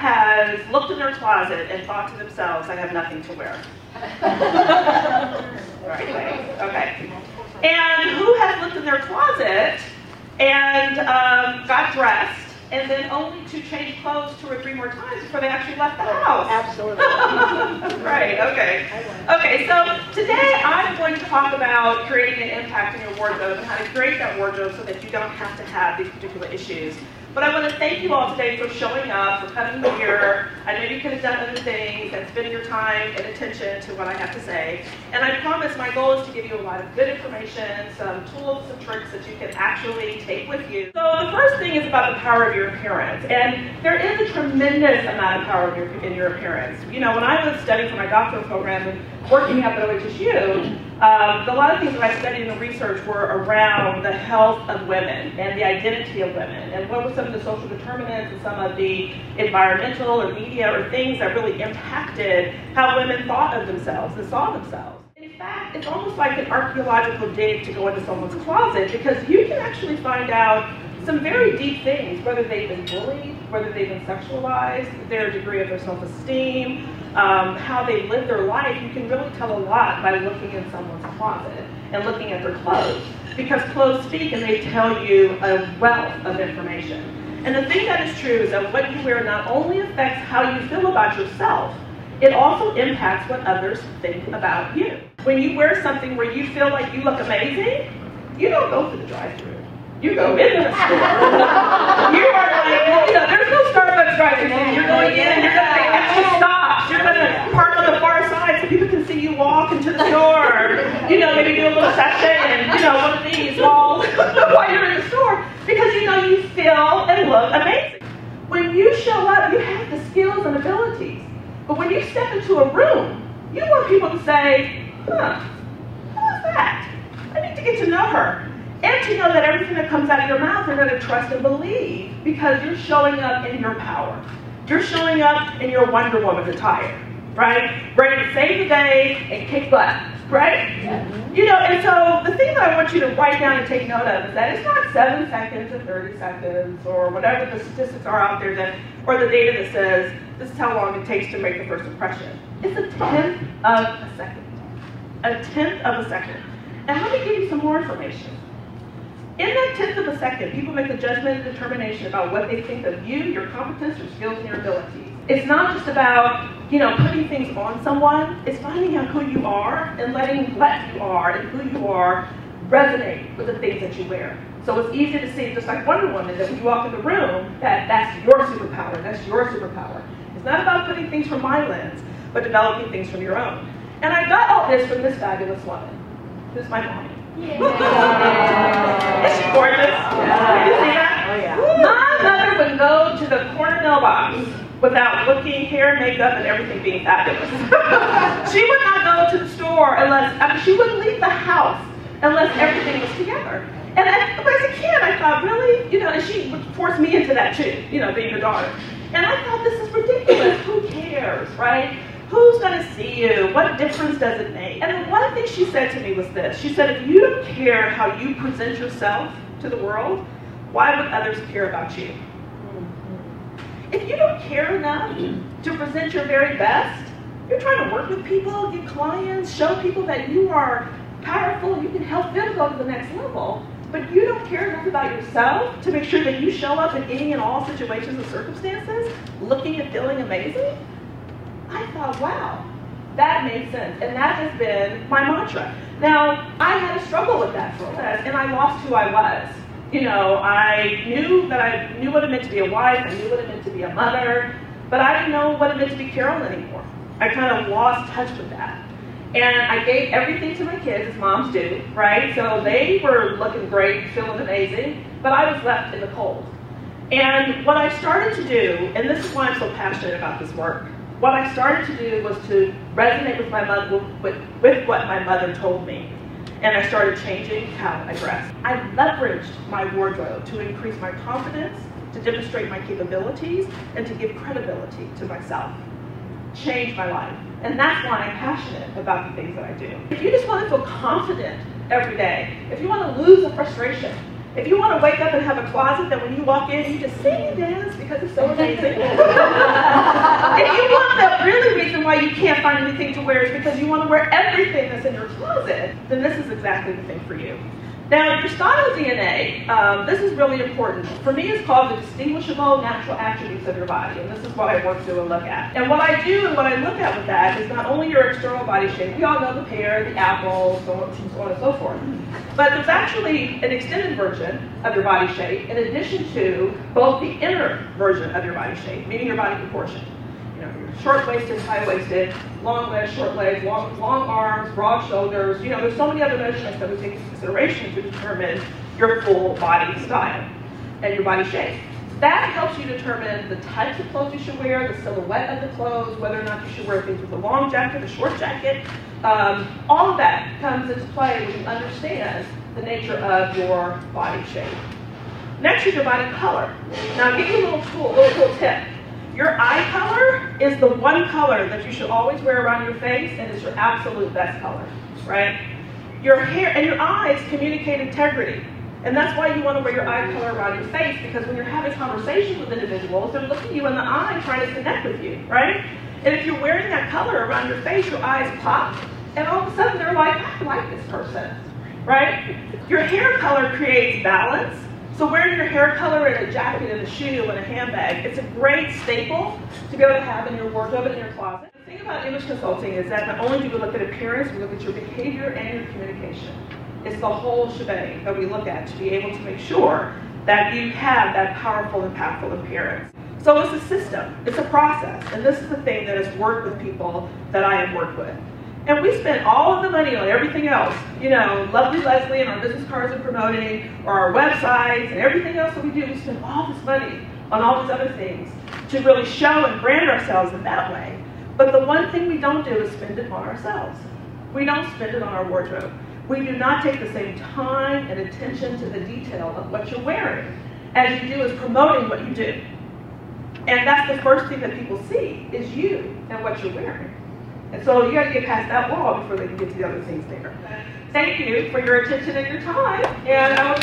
has looked in their closet and thought to themselves, I have nothing to wear? Right, okay. And who has looked in their closet and got dressed and then only to change clothes 2 or 3 more times before they actually left the house? Absolutely. Right, okay. Okay, so today I'm going to talk about creating an impact in your wardrobe and how to create that wardrobe so that you don't have to have these particular issues. But I want to thank you all today for showing up, for coming here. I know you could have done other things and spending your time and attention to what I have to say. And I promise my goal is to give you a lot of good information, some tools, some tricks that you can actually take with you. So the first thing is about the power of your appearance. And there is a tremendous amount of power in your appearance. You know, when I was studying for my doctoral program and working at the OHSU, a lot of things that I studied and researched were around the health of women and the identity of women and what were some of the social determinants and some of the environmental or media or things that really impacted how women thought of themselves and saw themselves. In fact, it's almost like an archaeological dig to go into someone's closet because you can actually find out some very deep things, whether they've been bullied, whether they've been sexualized, their degree of their self-esteem, how they live their life. You can really tell a lot by looking in someone's closet and looking at their clothes, because clothes speak and they tell you a wealth of information. And the thing that is true is that what you wear not only affects how you feel about yourself, it also impacts what others think about you. When you wear something where you feel like you look amazing, you don't go to the drive-thru. You go into the store. You are like, you know, there's no Starbucks drive-thru. You're going in, you're going to make extra stops. You're going to park on the far side so people can see you walk into the store. You know, maybe do a little sachet and, you know, one of these while you're in the store. Because, you know, you feel and look amazing. When you show up, you have the skills and abilities. But when you step into a room, you want people to say, huh, who is that? I need to get to know her. And to know that everything that comes out of your mouth you're going to trust and believe because you're showing up in your power. You're showing up in your Wonder Woman attire, right? Ready to save the day and kick butt, right? Mm-hmm. You know, and so the thing that I want you to write down and take note of is that it's not 7 seconds or 30 seconds or whatever the statistics are out there that, or the data that says this is how long it takes to make the first impression. It's a 1/10 of a second. A 1/10 of a second. And let me give you some more information. In that 1/10 of a second, people make a judgment and determination about what they think of you, your competence, your skills, and your abilities. It's not just about, you know, putting things on someone. It's finding out who you are and letting what you are and who you are resonate with the things that you wear. So it's easy to see, just like Wonder Woman, that when you walk in the room, that's your superpower. That's your superpower. It's not about putting things from my lens, but developing things from your own. And I got all this from this fabulous woman. This is my mommy. Yeah. Is she gorgeous? Yeah. Did you see that? Oh, yeah. My mother would go to the corner mailbox without looking, hair, makeup, and everything being fabulous. She would not go to the store unless, she wouldn't leave the house unless everything was together. And as a kid, I thought, really? You know, and she would force me into that too, you know, being her daughter. And I thought, this is ridiculous. Who cares, right? Who's going to see you? What difference does it make? And one thing she said to me was this. She said, if you don't care how you present yourself to the world, why would others care about you? If you don't care enough to present your very best, you're trying to work with people, get clients, show people that you are powerful, you can help them go to the next level, but you don't care enough about yourself to make sure that you show up in any and all situations and circumstances looking and feeling amazing? I thought, wow, that made sense. And that has been my mantra. Now, I had a struggle with that for a while, and I lost who I was. You know, I knew what it meant to be a wife, I knew what it meant to be a mother, but I didn't know what it meant to be Carol anymore. I kind of lost touch with that. And I gave everything to my kids, as moms do, right? So they were looking great, feeling amazing, but I was left in the cold. And what I started to do, and this is why I'm so passionate about this work, what I started to do was to resonate with my mother, with what my mother told me. And I started changing how I dressed. I leveraged my wardrobe to increase my confidence, to demonstrate my capabilities, and to give credibility to myself. Changed my life. And that's why I'm passionate about the things that I do. If you just want to feel confident every day, if you want to lose the frustration, If you want to wake up and have a closet that when you walk in, you just sing and dance because it's so amazing. If you want the really reason why you can't find anything to wear is because you want to wear everything that's in your closet, then this is exactly the thing for you. Now, your style DNA, this is really important. For me, it's called the distinguishable natural attributes of your body, and this is what I work through and look at. And what I do and what I look at with that is not only your external body shape. We all know the pear, the apple, so on and so forth. But there's actually an extended version of your body shape in addition to both the inner version of your body shape, meaning your body proportion. You know, you're short-waisted, high-waisted, long legs, short legs, long arms, broad shoulders. You know, there's so many other measurements that we take into consideration to determine your full body style and your body shape. That helps you determine the types of clothes you should wear, the silhouette of the clothes, whether or not you should wear things with a long jacket, a short jacket. All of that comes into play when you understand the nature of your body shape. Next is your body color. Now, I'll give you a little tip. Your eye color is the one color that you should always wear around your face, and it's your absolute best color, right? Your hair and your eyes communicate integrity. And that's why you want to wear your eye color around your face, because when you're having conversations with individuals, they're looking you in the eye trying to connect with you, right? And if you're wearing that color around your face, your eyes pop, and all of a sudden they're like, I like this person, right? Your hair color creates balance. So wearing your hair color in a jacket and a shoe and a handbag, it's a great staple to be able to have in your wardrobe and in your closet. The thing about image consulting is that not only do we look at appearance, we look at your behavior and your communication. It's the whole shebang that we look at to be able to make sure that you have that powerful, impactful appearance. So it's a system, it's a process, and this is the thing that has worked with people that I have worked with. And we spend all of the money on everything else, you know, lovely Leslie and our business cards and promoting, or our websites and everything else that we do. We spend all this money on all these other things to really show and brand ourselves in that way. But the one thing we don't do is spend it on ourselves. We don't spend it on our wardrobe. We do not take the same time and attention to the detail of what you're wearing as you do as promoting what you do. And that's the first thing that people see is you and what you're wearing. And so you got to get past that wall before they can get to the other things there. Thank you for your attention and your time. And I will